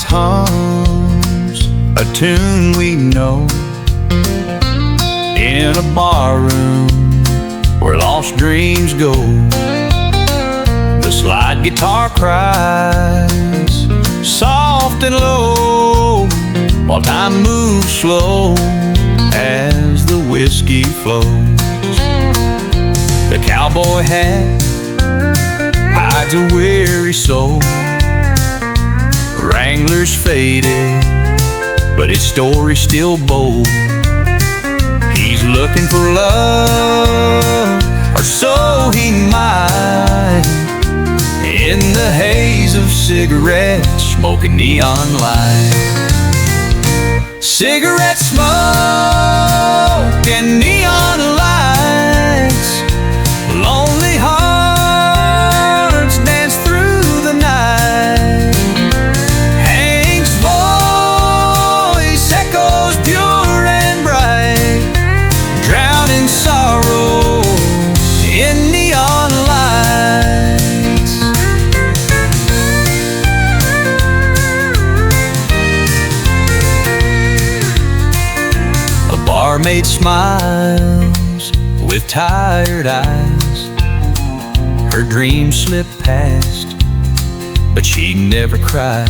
hums a tune we know in a bar room where lost dreams go. The slide guitar cries soft and low while time moves slow as the whiskey flows. The cowboy hat hides a weary soul. Wrangler's faded, but his story's still bold. He's looking for love, or so he might, in the haze of cigarettes, smoking neon light. Cigarette smoke and neon lights, lonely hearts dance through the night. Hank's voice echoes pure and bright, drowning sorrow in neon lights. A barmaid smiles with tired eyes. Her dreams slip past, but she never cries.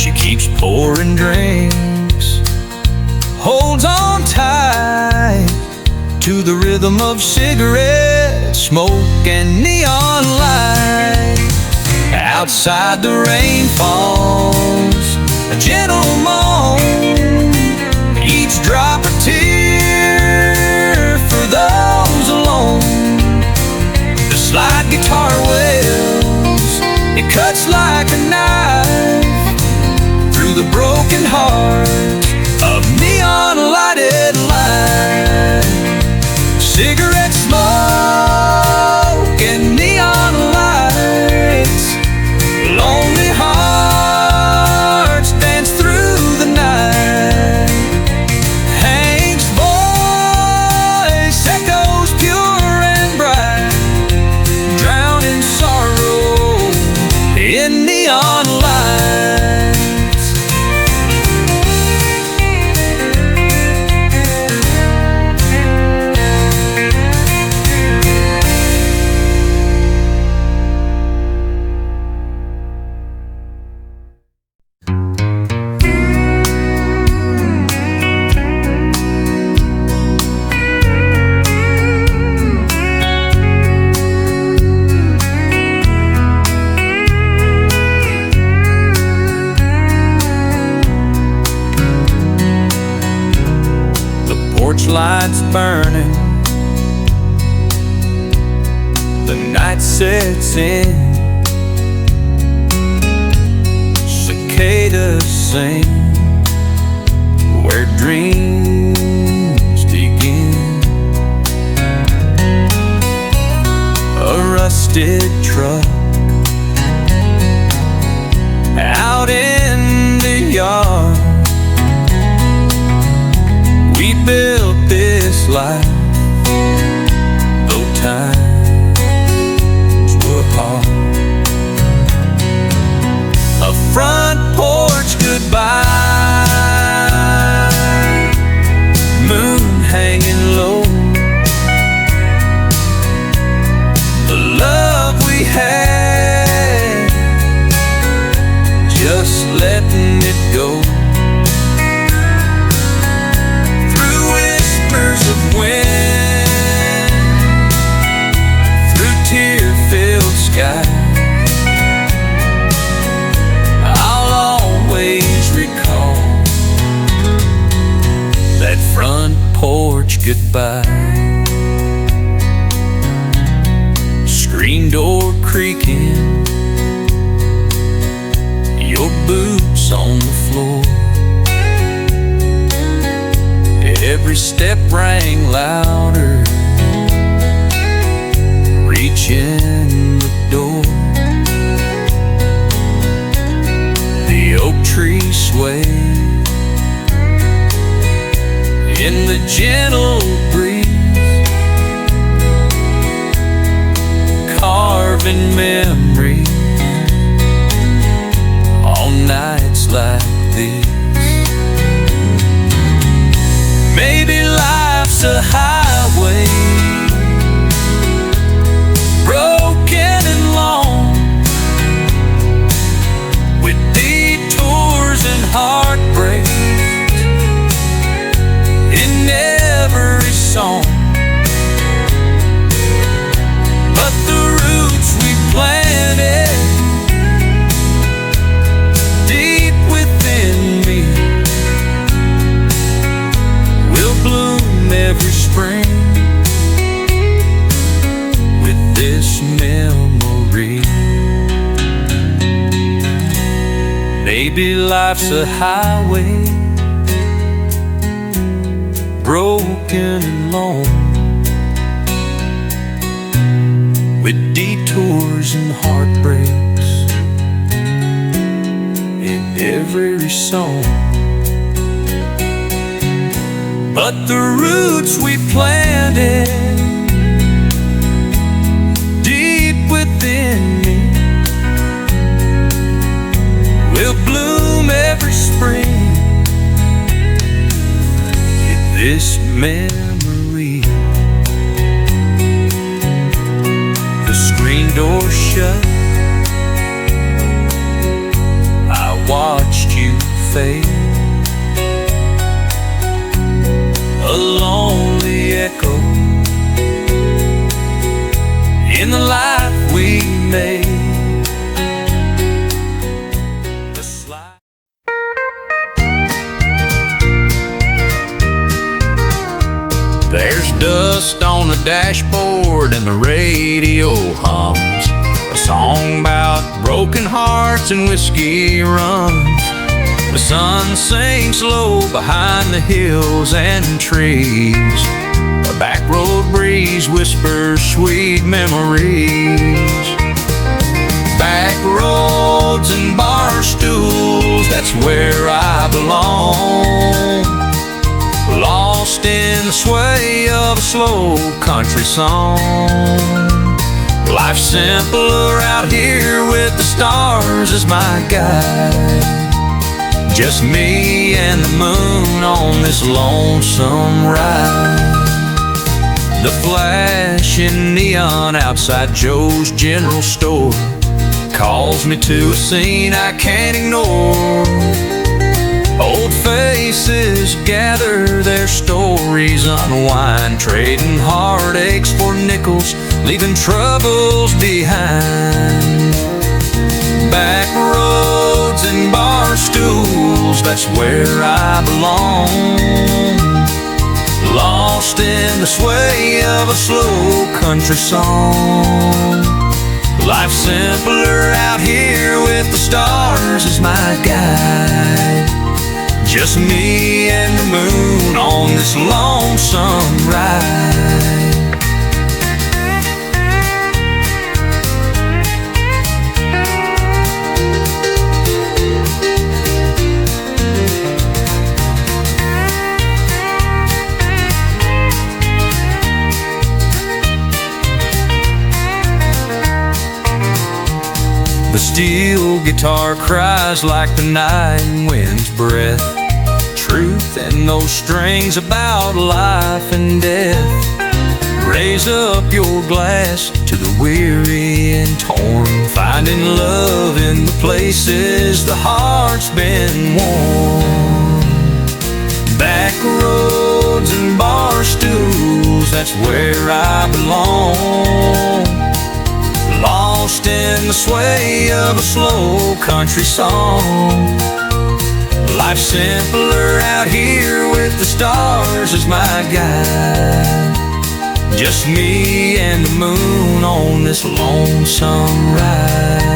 She keeps pouring drinks, holds on tight to the rhythm of cigarette smoke and neon light. Outside the rain falls, a gentle moan, each drop a tear for those alone. The slide guitar wails, it cuts like a knife through the broken heart of neon lighted life. Cigarette smoke and neon lights, lonely hearts dance through the night. Hank's voice echoes pure and bright, drowning sorrow in neon lights. Porch lights burning, the night sets in. Cicadas sing where dreams begin. A rusted truck out in the yard. We built this life, though times were hard. A front porch goodbye, moon hanging low. The love we had, just letting it go. Of wind through tear-filled sky, I'll always recall that front porch goodbye. Screen door creaking, your boots on the floor. Every step rang louder, reaching the door. The oak tree swayed in the gentle breeze, carving memories on nights like this. Maybe life's a highway, broken and long, with detours and heartbreak in every song. But the roots we planted deep within me will bloom every spring with this memory. Maybe life's a highway, broken and long, with detours and heartbreaks in every song. But the roots we planted deep within me will bloom every spring in this memory. The screen door shut, I watched you fade, a lonely echo in the life we made. There's dust on the dashboard and the radio hums a song about broken hearts and whiskey rum. The sun sinks low behind the hills and trees. A back road breeze whispers sweet memories. Backroads and barstools, that's where I belong. Lost in the sway of a slow country song. Life's simpler out here with the stars as my guide. Just me and the moon on this lonesome ride. The flashing neon outside Joe's general store calls me to a scene I can't ignore. Old faces gather, their stories unwind, trading heartaches for nickels, leaving troubles behind. Backroads and barstools, that's where I belong. Lost in the sway of a slow country song. Life's simpler out here with the stars as my guide. Just me and the moon on this lonesome ride. The steel guitar cries like the night wind's breath. Truth and those strings about life and death. Raise up your glass to the weary and torn, finding love in the places the heart's been worn. Backroads and barstools, that's where I belong. Lost in the sway of a slow country song. Life's simpler out here with the stars as my guide. Just me and the moon on this lonesome ride.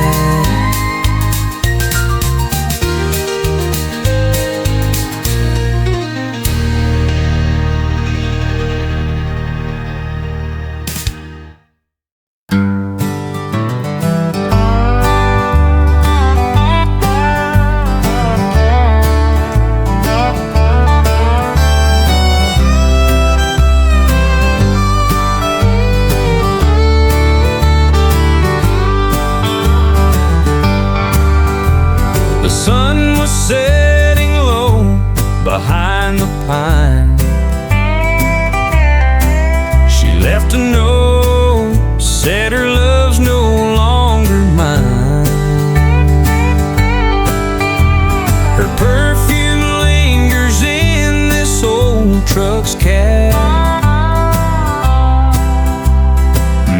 to know, said her love's no longer mine. Her perfume lingers in this old truck's cab,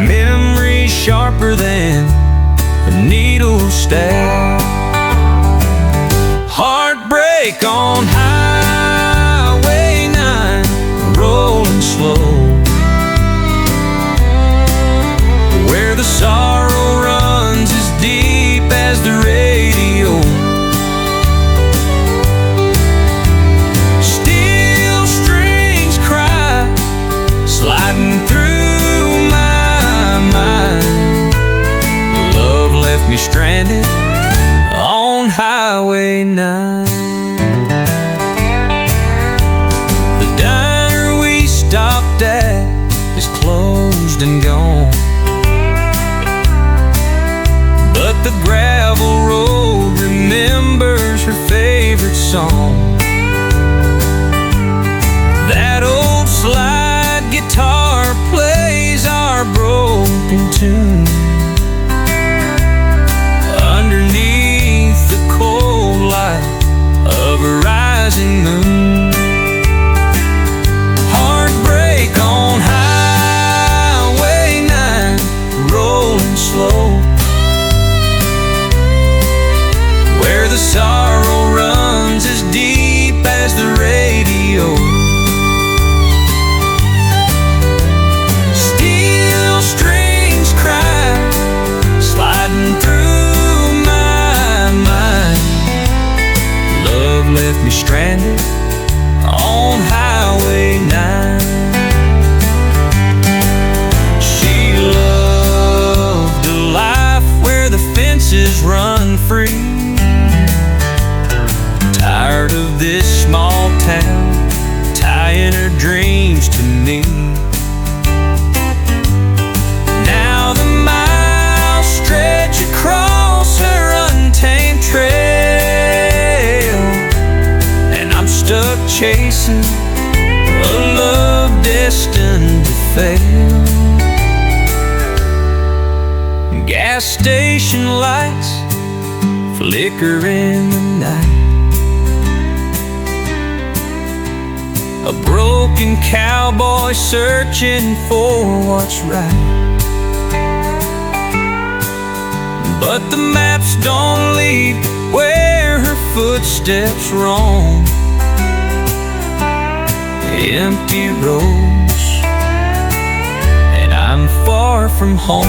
memory sharper than a needle stab. Heartbreak on Highway 9, rolling slow, where the sorrow runs as deep as the radio. Steel strings cry, sliding through my mind. Love left me stranded on Highway 9. The diner we stopped at is closed and gone, but the gravel road remembers her favorite song. That old slide guitar plays our broken tune underneath the cold light of a rising moon. Heartbreak on Highway 9, rolling slow, where the sorrow runs as deep as the radio. Steel strings cry, sliding through my mind. Love left me stranded on Highway 9. She loved a life where the fences run free. Tired of this small town tying her dreams to me. Now the miles stretch across her untamed trail, and I'm stuck chasing a love destined to fail. Gas station lights flicker in the night, a broken cowboy searching for what's right. But the maps don't lead where her footsteps roam. Empty roads, and I'm far from home.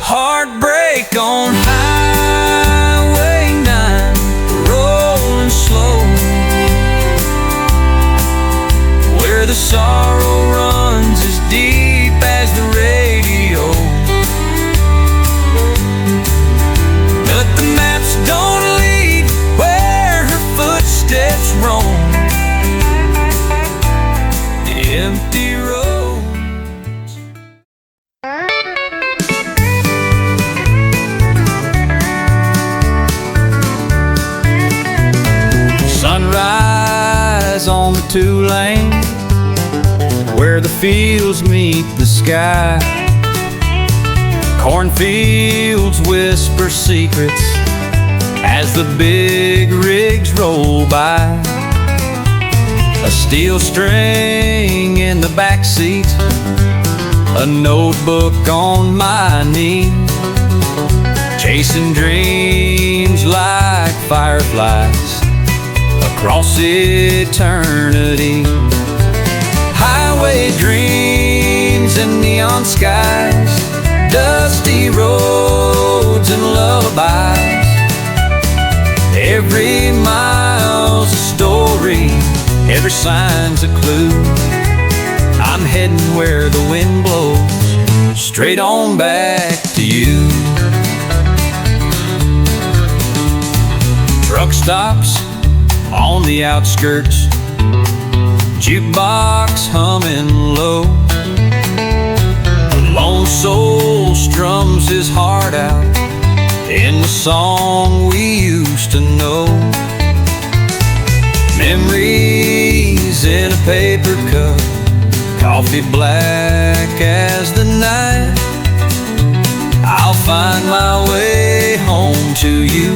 Heartbreak on Highway 9, rolling slow, where the sorrow runs as deep as the radio. But the maps don't lead where her footsteps roam. Empty roads. Sunrise on the 2-lane, where the fields meet the sky. Cornfields whisper secrets as the big rigs roll by. A steel string in the backseat, a notebook on my knee, chasing dreams like fireflies across eternity. Highway dreams and neon skies, dusty roads and lullabies. Every mile's a story, every sign's a clue. I'm heading where the wind blows, straight on back to you. Truck stops on the outskirts, jukebox humming low. A lone soul strums his heart out in the song we used to know. Memories in a paper cup, coffee black as the night. I'll find my way home to you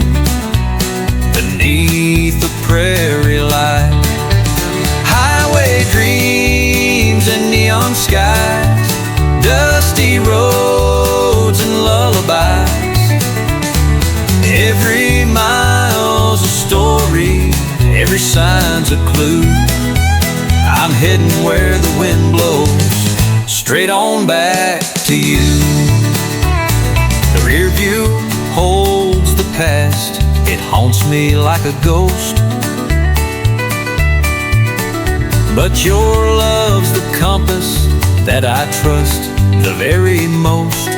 beneath the prairie light. Highway dreams and neon skies, dusty roads and lullabies. Every mile's a story, every sign's a clue. I'm heading where the wind blows, straight on back to you. The rear view holds the past, it haunts me like a ghost. But your love's the compass that I trust the very most.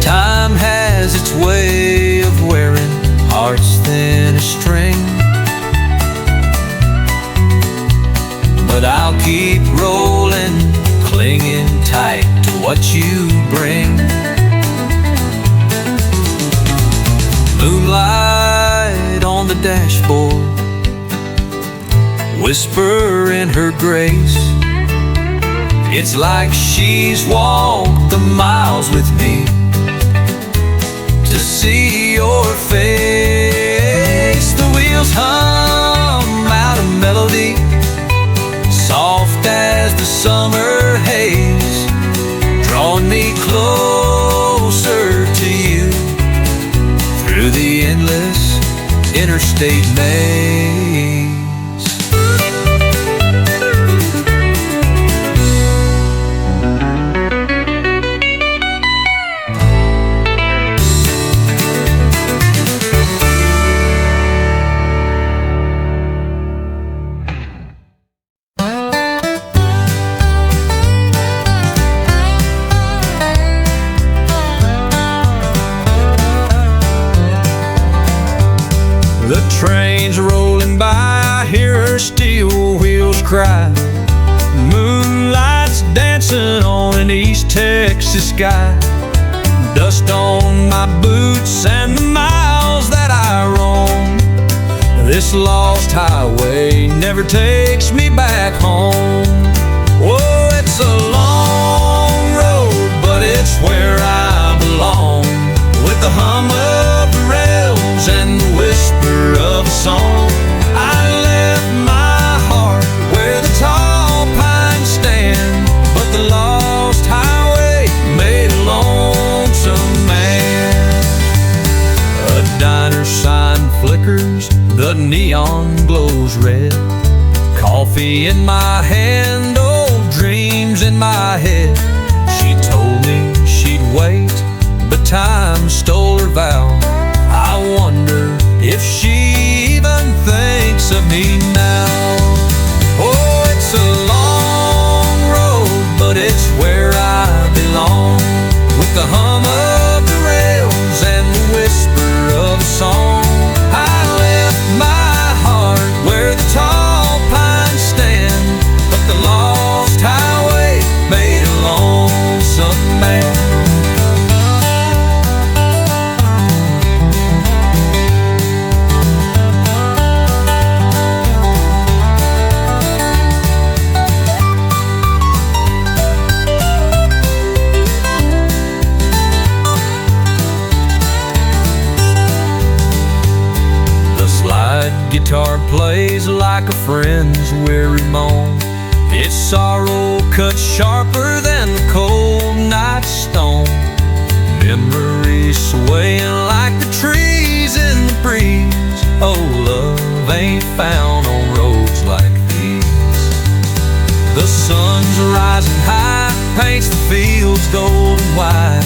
Time has its way of wearing hearts thin as string, but I'll keep rolling, clinging tight to what you bring. Moonlight on the dashboard, whisper in her grace. It's like she's walked the miles with me to see your face. The wheels hum out a melody, soft as the summer haze, drawing me closer to you through the endless interstate maze. The train's rolling by, I hear her steel wheels cry. Moonlight's dancing on an East Texas sky. Dust on my boots and the miles that I roam. This lost highway never takes me back home. Oh, it's a long road, but it's where I belong. With the hum of the rails and the whisper of a song, I left my heart where the tall pines stand, but the lost highway made a lonesome man. A diner sign flickers, the neon glows red. Coffee in my hand, old dreams in my head. She told me she'd wait, but time stole her vow. I wonder if she even thinks of me now. Oh, it's a long road, but it's where I belong. With the hum of the rails and the whisper of a song, I left my heart where the tall pines stand, but the lost highway made a lonesome man. Guitar plays like a friend's weary moan. Its sorrow cuts sharper than the cold night stone. Memories swaying like the trees in the breeze. Oh, love ain't found on roads like these. The sun's rising high, paints the fields golden white.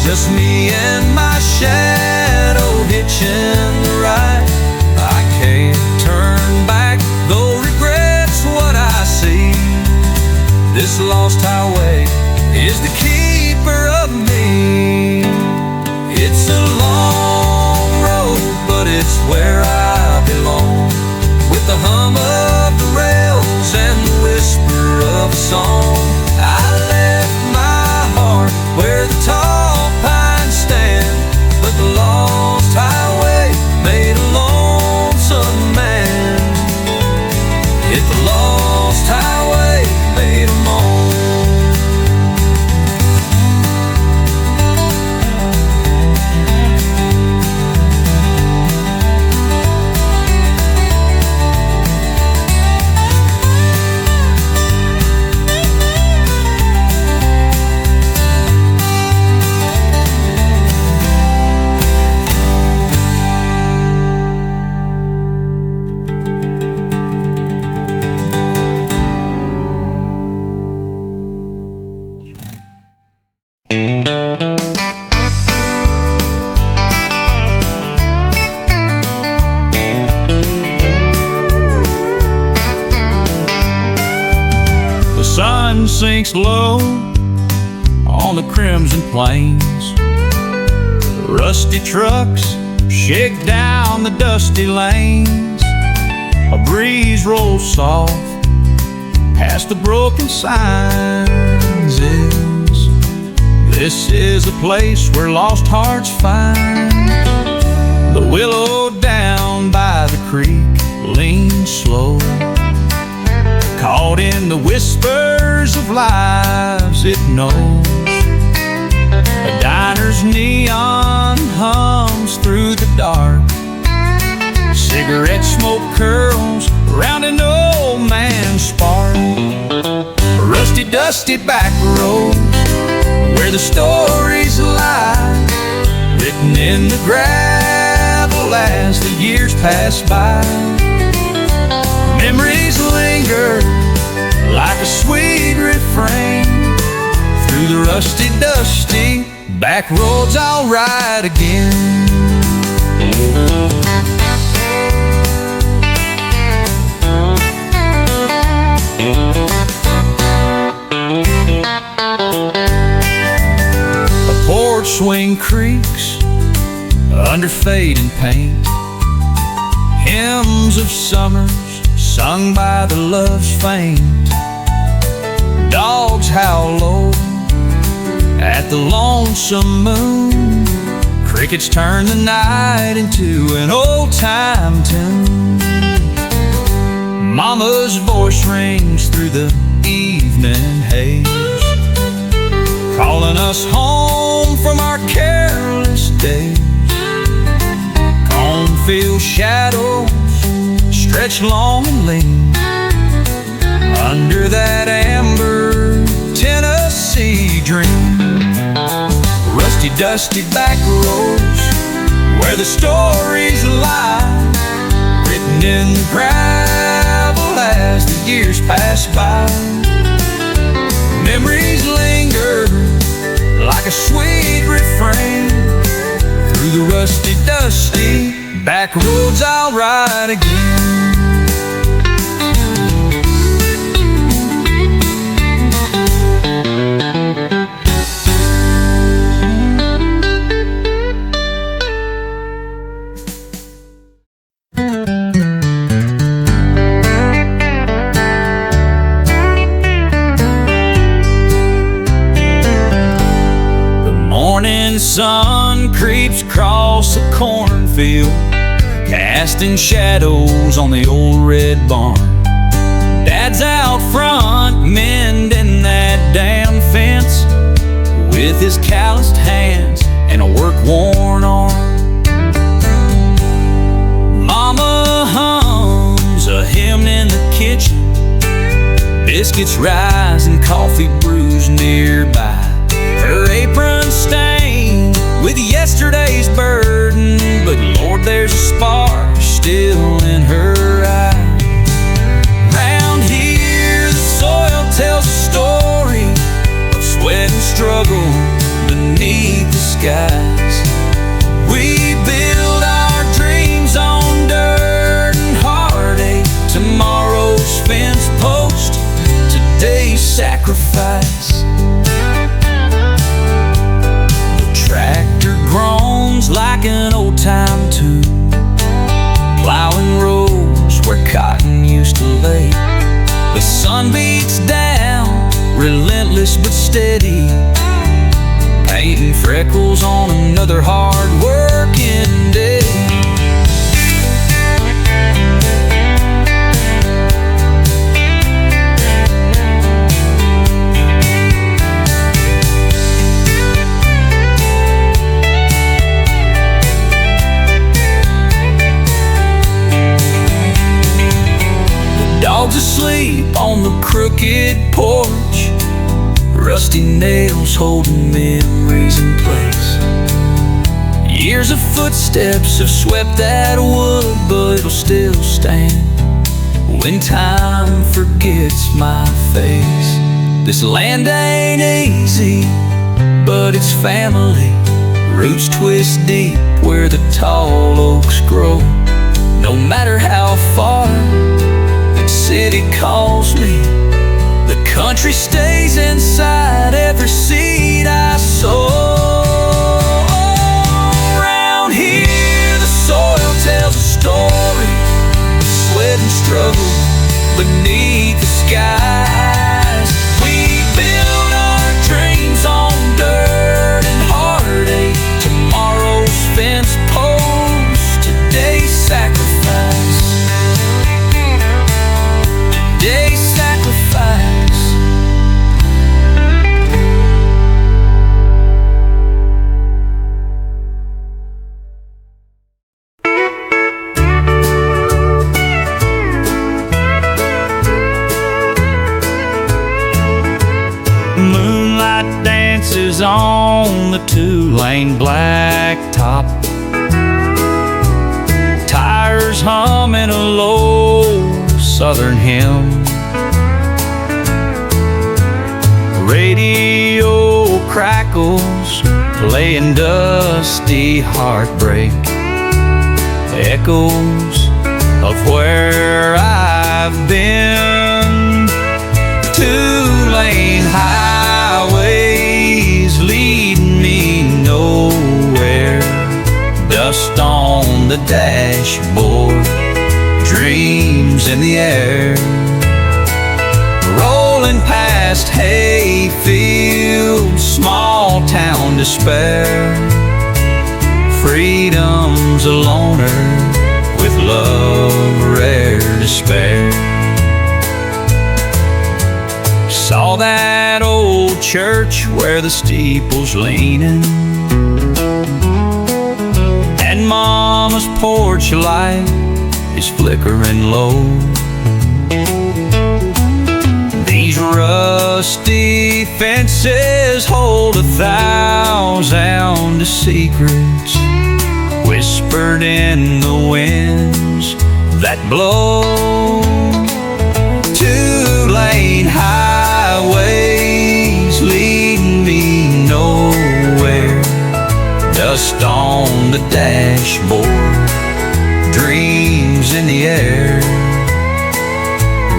Just me and my shadow hitching the ride. I can't turn back, though regret's what I see. This lost highway is the keeper of me. It's a long road, but it's where I belong. With the hum of the rails and the whisper of a song, I left my heart where the tall pines stand, but the lost highway made a lonesome man. Hit the lost sun sinks low on the crimson plains. Rusty trucks shake down the dusty lanes. A breeze rolls soft past the broken signs. This is a place where lost hearts find. The willow down by the creek leans slow, caught in the whispers of lives it knows. A diner's neon hums through the dark. Cigarette smoke curls around an old man's spark. A rusty, dusty back road where the stories lie, written in the gravel as the years pass by. Memories linger like a sweet refrain. Through the rusty, dusty back roads I'll ride again. A porch swing creaks under fading paint. Hymns of summers sung by the love's faint. Dogs howl low at the lonesome moon. Crickets turn the night into an old-time tune. Mama's voice rings through the evening haze, calling us home from our careless days. Cornfield shadows stretch long and lean under that amber Tennessee dream. Rusty, dusty back roads where the stories lie, written in the gravel as the years pass by. Memories linger like a sweet refrain. Through the rusty, dusty back roads I'll ride again. The sun creeps across the cornfield, casting shadows on the old red barn. Dad's out front mending that damn fence with his calloused hands and a work-worn arm. Mama hums a hymn in the kitchen, biscuits rise and coffee brews nearby. Her apron stained with yesterday's burden, but Lord, there's a spark still in her eye. Round here, the soil tells a story of sweat and struggle beneath the skies. We build our dreams on dirt and heartache. Tomorrow's fence post, today's sacrifice. Tractor groans like an old-time tune, plowing roads where cotton used to lay. The sun beats down, relentless but steady, painting freckles on another hard-working day. Dogs asleep on the crooked porch, rusty nails holding memories in place. Years of footsteps have swept that wood, but it'll still stand when time forgets my face. This land ain't easy, but it's family. Roots twist deep where the tall oaks grow. No matter how far the city calls me, the Country stays inside every seed I sow. Around here the soil tells a story, sweat and struggle beneath the skies. We build our dreams on dirt and heartache. Tomorrow's fence post, today's sacrifice. Today's sacrifice. Moonlight dances on the two-lane blacktop, tires humming a low southern hymn. Radio crackles, playing dusty heartbreak, echoes of where I've been. Two-lane highways leading me nowhere, dust on the dashboard, dreams in the air. Rolling past hayfields, small town despair. Freedom's a loner with love rare to spare. Saw that old church where the steeple's leaning, and Mama's porch light is flickering low. These rusty fences hold 1,000 secrets, whispered in the winds that blow. Two-lane highways leading me nowhere, dust on the dashboard, dreams in the air.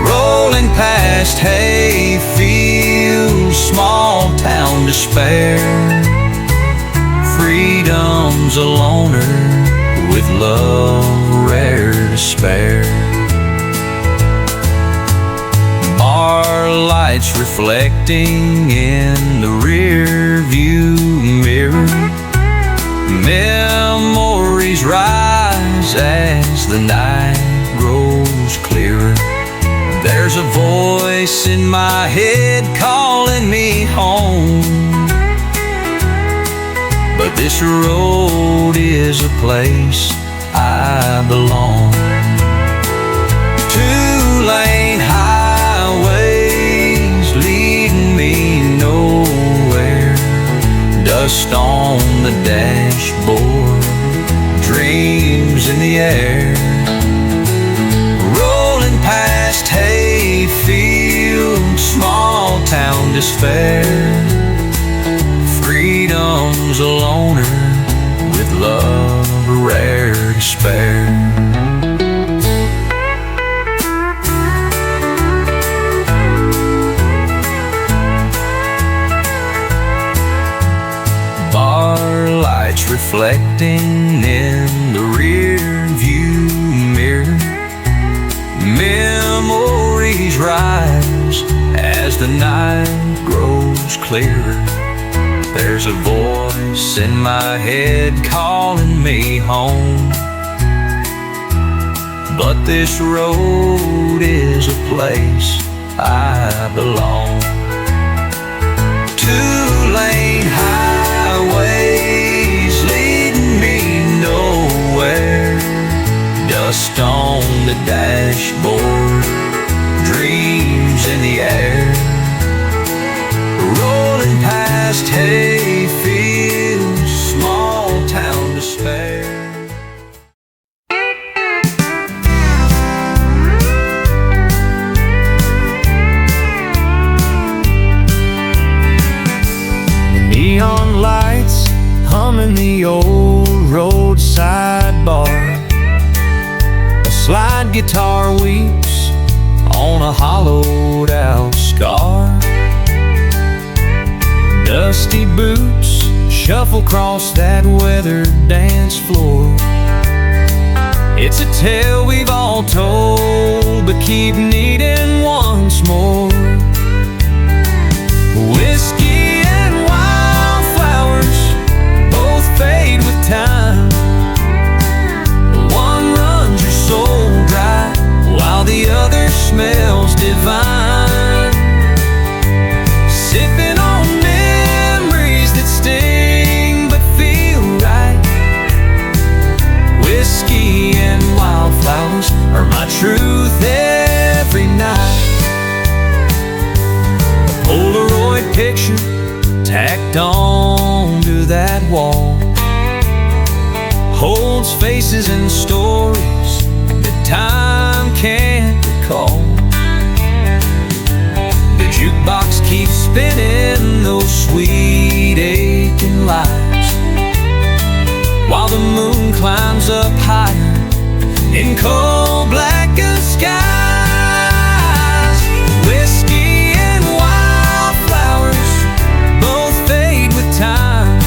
Rolling past hayfields, small town despair. Freedom's a loner with love rare to spare. Bar lights reflecting in the rear view mirror. Memories rise as the night grows clearer. There's a voice in my head calling me home, but this road is a place I belong. Two-lane highways leading me nowhere, dust on the dashboard, dreams in the air. Rolling past hayfields, small town despair. Freedom's a loner with love rare to spare. Bar lights reflecting in the rear view mirror. Memories rise as the night grows clearer. There's a voice in my head calling me home, but this road is a place I belong. Two-lane highways leading me nowhere, dust on the dashboard, dreams in the air. Rolling past hayfields, small town despair. Neon lights humming the old roadside bar. A slide guitar weeps on a hollowed out scar. across that weathered dance floor. It's a tale we've all told, but keep needing once more. Whiskey and wildflowers both fade with time. One runs your soul dry, while the other smells divine. Sipping on memories that sting but feel right. Whiskey and wildflowers are my truth every night. A Polaroid picture tacked on to that wall holds faces and stories that time can't recall. The jukebox keeps spinning those sweet aching lives, while the moon climbs up higher in cold blackened skies. Whiskey and wildflowers both fade with time.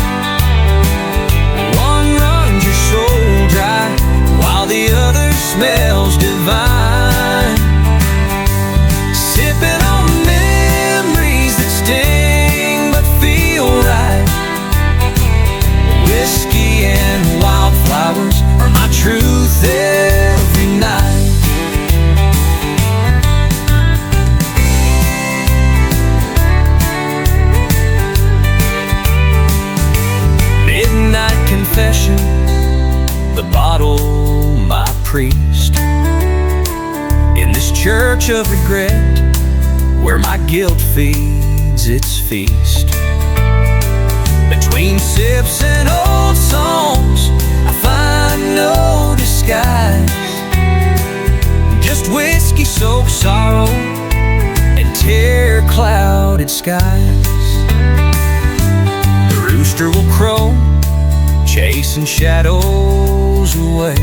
One runs your soul dry, while the other smells divine. Sipping on memories that sting but feel right. Whiskey and wildflowers are my truth every night. Midnight confession, the bottle my priest. In this church of regret, where my guilt feeds its feast. Between sips and old songs, I find no disguise. Just whiskey-soaked sorrow and tear-clouded skies. The rooster will crow, chasing shadows away,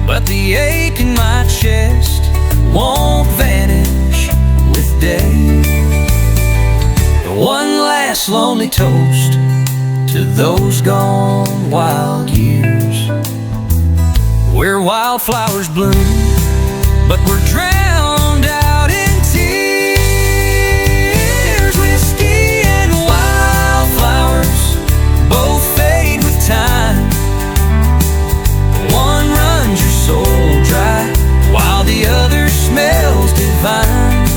but the ache in my chest won't vanish with day. One last lonely toast to those gone wild years, where wildflowers bloom, but we're drowned out in tears. Whiskey and wildflowers both fade with time. One runs your soul dry, while the other smells divine.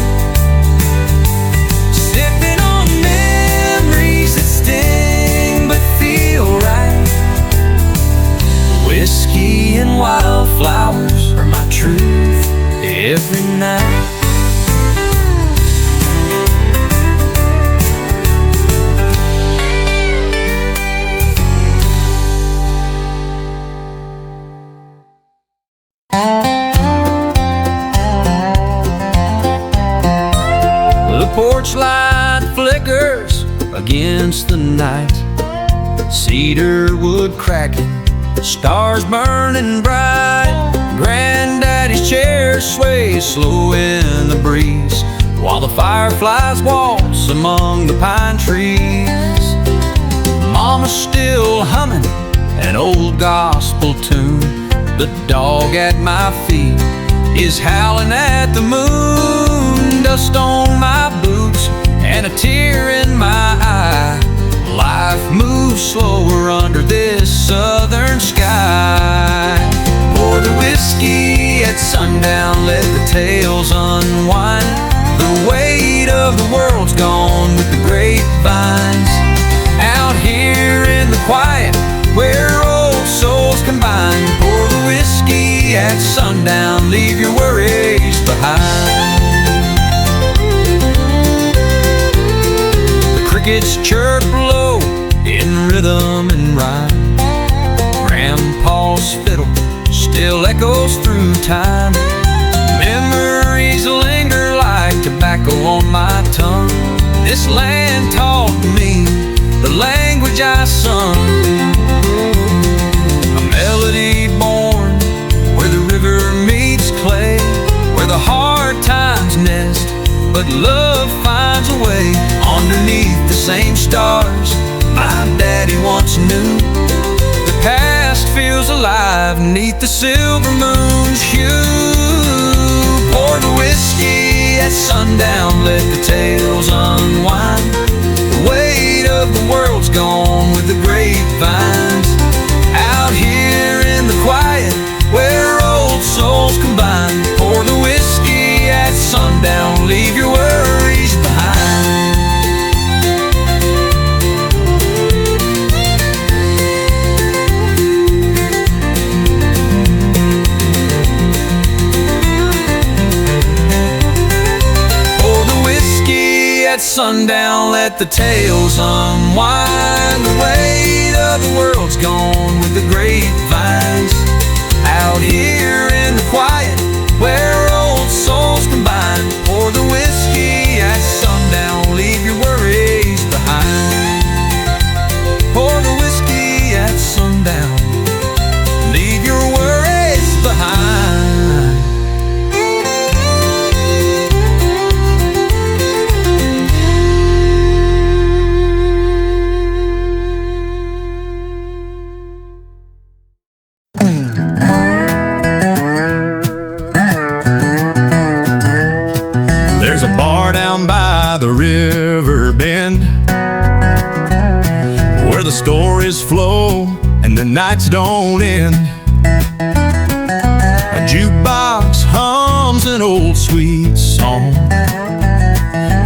Sipping on memories that sting but feel right. Whiskey and wildflowers are my truth every night. The porch light flickers against the night, cedar wood cracking, stars burning bright. Granddaddy's chair sways slow in the breeze, while the fireflies waltz among the pine trees. Mama's still humming an old gospel tune. The dog at my feet is howling at the moon. Dust on my boots and a tear in my eye. Life moves slower under this southern sky. Pour the whiskey at sundown, let the tales unwind. The weight of the world's gone with the grapevines. Out here in the quiet, where old souls combine. Pour the whiskey at sundown, leave your worries behind. The crickets chirp low in rhythm and rhyme. Grandpa's fiddle still echoes through time. Memories linger like tobacco on my tongue. This land taught me the language I sung. A melody born where the river meets clay, where the hard times nest, but love finds a way. Underneath the same stars, my daddy once knew. The past feels alive neath the silver moon's hue. Pour the whiskey at sundown, let the tales unwind. The weight of the world's gone with the grapevines. Out here in the quiet where old souls combine. Pour the whiskey at sundown, leave your worries behind. At sundown, let the tales unwind. The weight of the world's gone with the grapevines. Out here in the quiet where old souls combine. Pour the whiskey at sundown, leave your worries behind. Pour the whiskey at sundown, leave your worries behind. There's a bar down by the river bend where the stories flow and the nights don't end. A jukebox hums an old sweet song.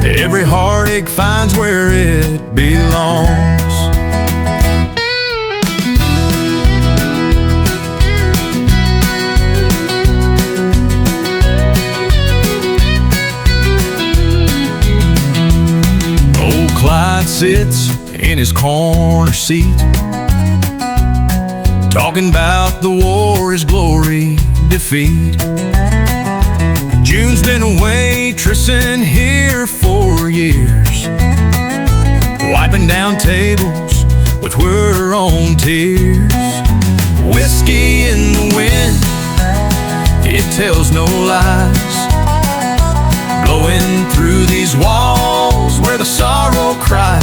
Every heartache finds where it belongs. Clyde sits in his corner seat, talking about the war, his glory, defeat. June's been a waitress in here for years, wiping down tables with her own tears. Whiskey in the wind, it tells no lies, blowing through these walls where the sorrow cries.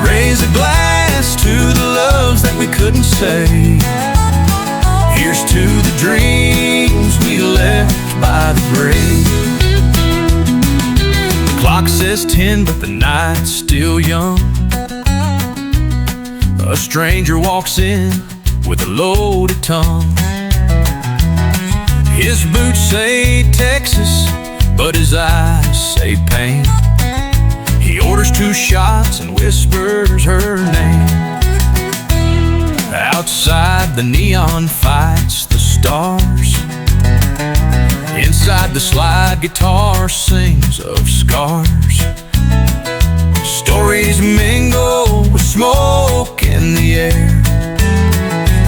Raise a glass to the loves that we couldn't say. Here's to the dreams we left by the grave. The clock says 10, but the night's still young. A stranger walks in with a loaded tongue. His boots say Texas, but his eyes say pain. He orders 2 shots and whispers her name. Outside the neon fights the stars. Inside the slide guitar sings of scars. Stories mingle with smoke in the air.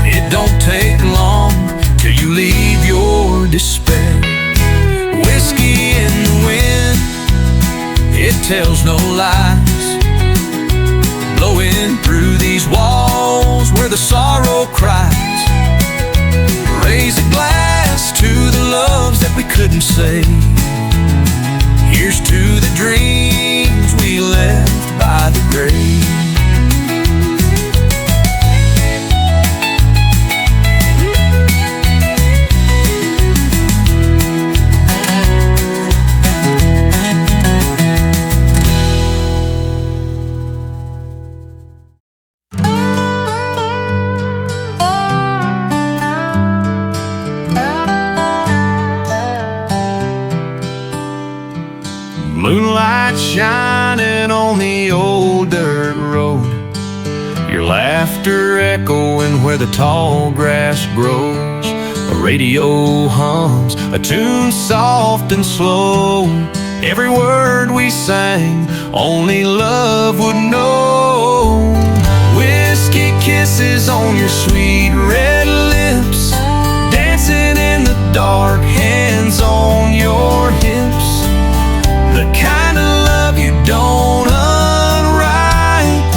It don't take long till you leave your despair. Whiskey in the wind, it tells no lies, blowing through these walls where the sorrow cries. Raise a glass to the loves that we couldn't say. Here's to the dreams we left by the grave. Moonlight shining on the old dirt road, your laughter echoing where the tall grass grows. A radio hums a tune soft and slow. Every word we sang, only love would know. Whiskey kisses on your sweet red lips, dancing in the dark, hands on your hips. The kind of love you don't unwrite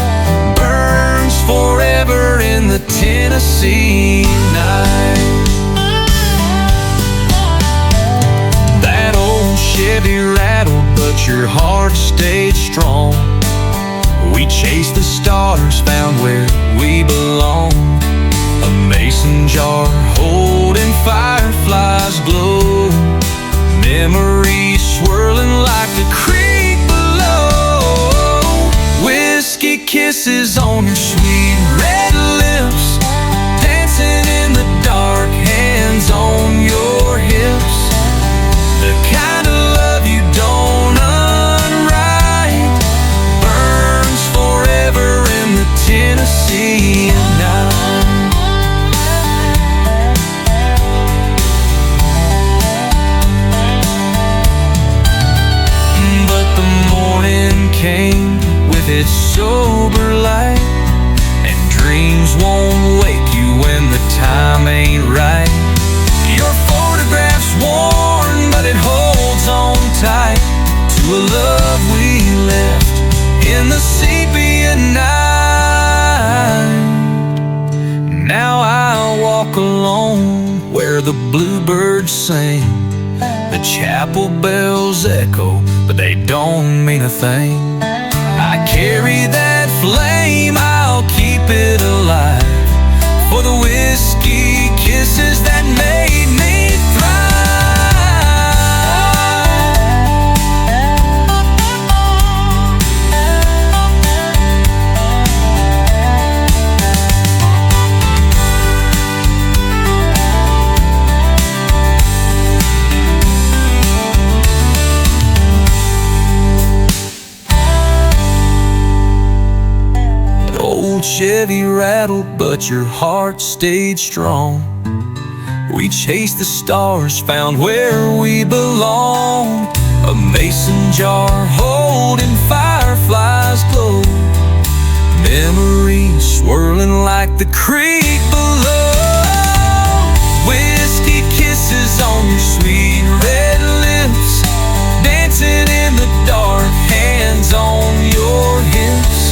burns forever in the Tennessee night. That old Chevy rattled, but your heart stayed strong. We chased the stars, found where we belong. A mason jar holding fireflies glow. Memories swirling like the creek below. Whiskey kisses on your sweet red lips, dancing in the dark, hands on your hips. The kind of love you don't unwrite burns forever in the Tennessee night. But the morning came with its sober light, and dreams won't wake you when the time ain't right. Your photograph's worn, but it holds on tight to a love we left in the sepia night. Now I walk alone where the bluebirds sing. The chapel bells echo, but they don't mean a thing. I carry that flame, I'll keep it alive for the whiskey kisses that made me Chevy rattled, but your heart stayed strong. We chased the stars, found where we belong. A mason jar holding fireflies glow. Memories swirling like the creek below. Whiskey kisses on your sweet red lips, dancing in the dark, hands on your hips.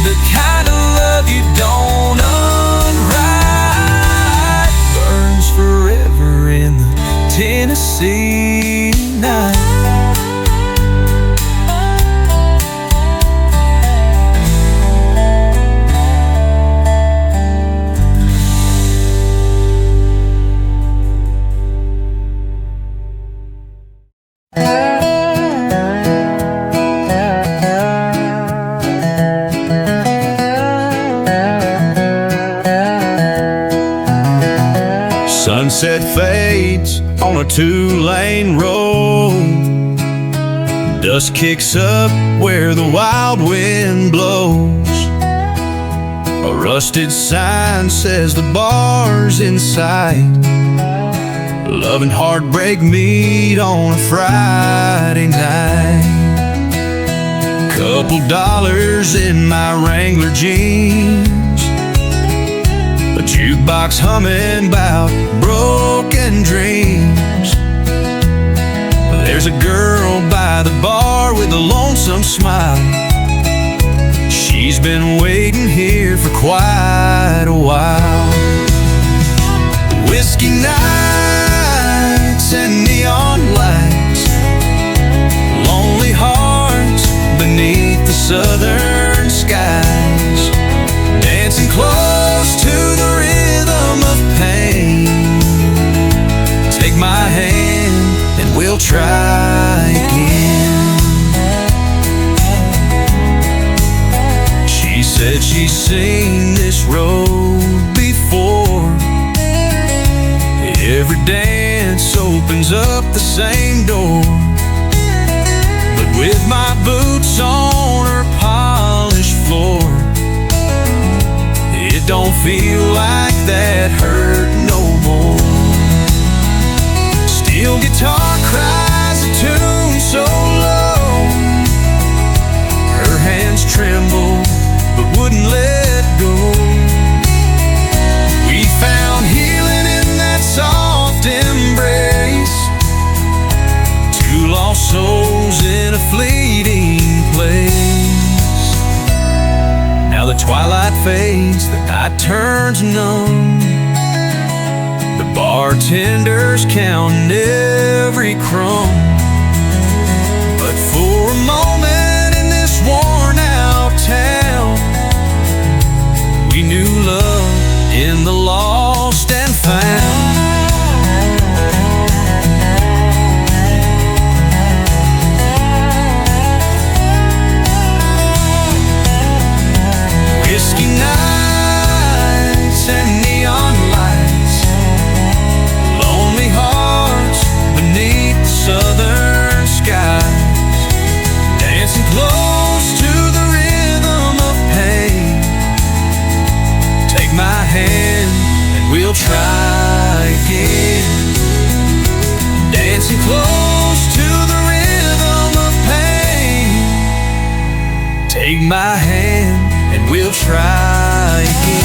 The kind of love you don't unwrite burns forever in the Tennessee night. Sunset fades on a two-lane road. Dust kicks up where the wild wind blows. A rusted sign says the bar's in sight. Love and heartbreak meet on a Friday night. Couple dollars in my Wrangler jeans, a jukebox humming about broken dreams. There's a girl by the bar with a lonesome smile. She's been waiting here for quite a while. Whiskey nights and neon lights, lonely hearts beneath the southern skies, dancing close to the rhythm of pain. Take my hand and we'll try again. She said she's seen this road before. Every dance opens up the same door, but with my boots on her polished floor, it don't feel like that hurt no more. Steel guitar cries a tune so low, her hands tremble but wouldn't let go. We found healing in that soft embrace, two lost souls in a fleeting place. Now the twilight fades, the night turns numb, the bartender's counting every crumb. But for a moment in this worn out town, close to the rhythm of pain. Take my hand and we'll try again.